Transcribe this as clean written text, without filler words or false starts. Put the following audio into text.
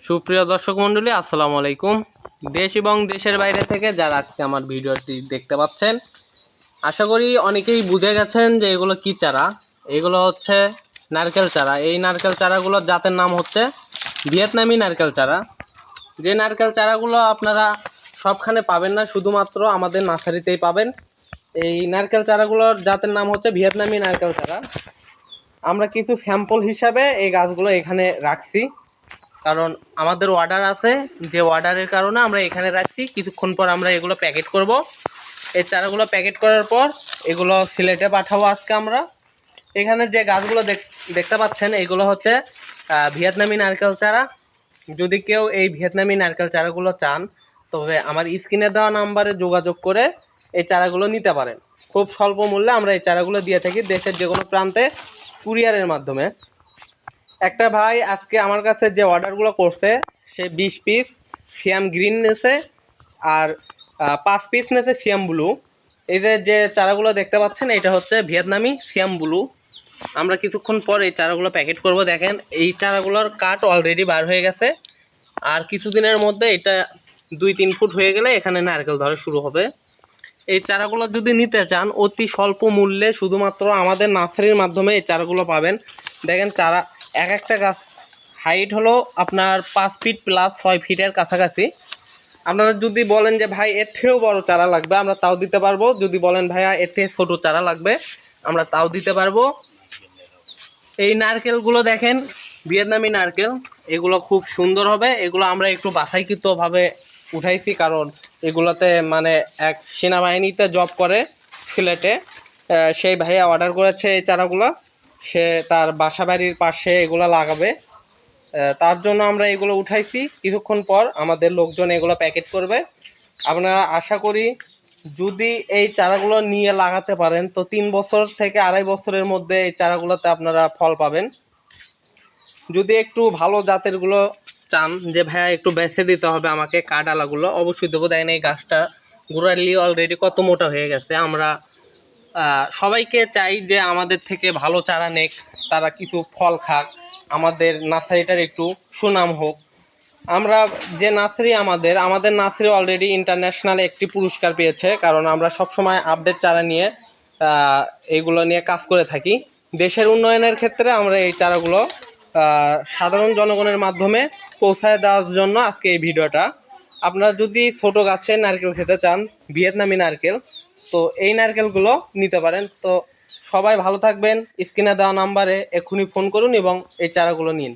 সুপ্রিয় দর্শক মণ্ডলী, আসসালামু আলাইকুম। দেশ এবং দেশের বাইরে থেকে যারা আজকে আমার ভিডিওটি দেখতে পাচ্ছেন, আশা করি অনেকেই বুঝে গেছেন যে এগুলো কি চারা। এগুলো হচ্ছে নারকেল চারা। এই নারকেল চারাগুলোর জাতের নাম হচ্ছে ভিয়েতনামি নারকেল চারা। যে নারকেল চারাগুলো আপনারা সবখানে পাবেন না, শুধুমাত্র আমাদের নার্সারিতেই পাবেন। এই নারকেল চারাগুলোর জাতের নাম হচ্ছে ভিয়েতনামি নারকেল চারা। আমরা কিছু স্যাম্পল হিসাবে এই গাছগুলো এখানে রাখছি, কারণ আমাদের অর্ডার আছে। যে অর্ডারের কারণে আমরা এখানে রাখছি। কিছুক্ষণ পর আমরা এগুলো প্যাকেট করব। এই চারাগুলো প্যাকেট করার পর এগুলো সিলেটে পাঠাবো আজকে আমরা। এখানে যে গাছগুলো দেখতে পাচ্ছেন, এগুলো হচ্ছে ভিয়েতনামি নারকেল চারা। যদি কেউ এই ভিয়েতনামি নারকেল চারাগুলো চান, তবে আমার স্ক্রিনে দেওয়া নাম্বারে যোগাযোগ করে এই চারাগুলো নিতে পারেন। খুব স্বল্প মূল্যে আমরা এই চারাগুলো দিয়ে থাকি দেশের যে কোনো প্রান্তে কুরিয়ারের মাধ্যমে। একটা ভাই আজকে আমার কাছে যে অর্ডারগুলো করছে, সে 20 পিস সিয়াম গ্রিন নেছে আর 5 পিস নেছে সিয়াম ব্লু। এই যে চারাগুলো দেখতে পাচ্ছেন, এটা হচ্ছে ভিয়েতনামি সিয়াম ব্লু। আমরা কিছুক্ষণ পর এই চারাগুলো প্যাকেট করব। দেখেন, এই চারাগুলোর কাঠ অলরেডি বার হয়ে গেছে, আর কিছুদিনের মধ্যে এটা 2-3 ফুট হয়ে গেলে এখানে নারকেল ধরা শুরু হবে। এই চারাগুলো যদি নিতে চান, অতি স্বল্প মূল্যে শুধুমাত্র আমাদের নার্সারির মাধ্যমে এই চারাগুলো পাবেন। দেখেন, চারা এক একটা গাছ হাইট হলো আপনার 5 ফিট প্লাস 6 ফিটের কাছাকাছি। আপনারা যদি বলেন যে ভাই এর থেকেও বড় চারা লাগবে, আমরা তাও দিতে পারবো। যদি বলেন ভাইয়া এর থেকে ছোটো চারা লাগবে, আমরা তাও দিতে পারবো। এই নারকেলগুলো দেখেন, ভিয়েতনামি নারকেল। এগুলো খুব সুন্দর হবে। এগুলো আমরা একটু বাছাইকৃতভাবে উঠাইছি, কারণ এগুলোতে মানে এক সেনাবাহিনীতে জব করে সিলেটে, সেই ভাইয়া অর্ডার করেছে এই চারাগুলো। সে তার বাসা বাড়ির পাশে এগুলো লাগাবে, তার জন্য আমরা এগুলো উঠাইছি। কিছুক্ষণ পর আমাদের লোকজন এগুলো প্যাকেট করবে। আপনারা আশা করি যদি এই চারাগুলো নিয়ে লাগাতে পারেন, তো 3 বছর থেকে 2.5 বছরের মধ্যে এই চারাগুলোতে আপনারা ফল পাবেন। যদি একটু ভালো জাতেরগুলো চান, যে ভাইয়া একটু বেছে দিতে হবে আমাকে কাঠআলাগুলো, অবশ্যই দেবো। দেখেন, এই গাছটা গোড়ালি অলরেডি কত মোটা হয়ে গেছে। আমরা সবাইকে চাই যে আমাদের থেকে ভালো চারা নেক, তারা কিছু ফল খাক, আমাদের নার্সারিটার একটু সুনাম হোক। আমরা যে নার্সারি, আমাদের নার্সারি অলরেডি ইন্টারন্যাশনাল একটি পুরস্কার পেয়েছে, কারণ আমরা সবসময় আপডেট চারা নিয়ে এইগুলো নিয়ে কাজ করে থাকি। দেশের উন্নয়নের ক্ষেত্রে আমরা এই চারাগুলো সাধারণ জনগণের মাধ্যমে পৌঁছায় দেওয়ার জন্য আজকে এই ভিডিওটা। আপনারা যদি ছোটো গাছের নারকেল খেতে চান, ভিয়েতনামি নারকেল, তো এই নারকেলগুলো নিতে পারেন। তো সবাই ভালো থাকবেন। স্ক্রিনে দেওয়া নাম্বারে এক্ষুনি ফোন করুন এবং এই চারাগুলো নিন।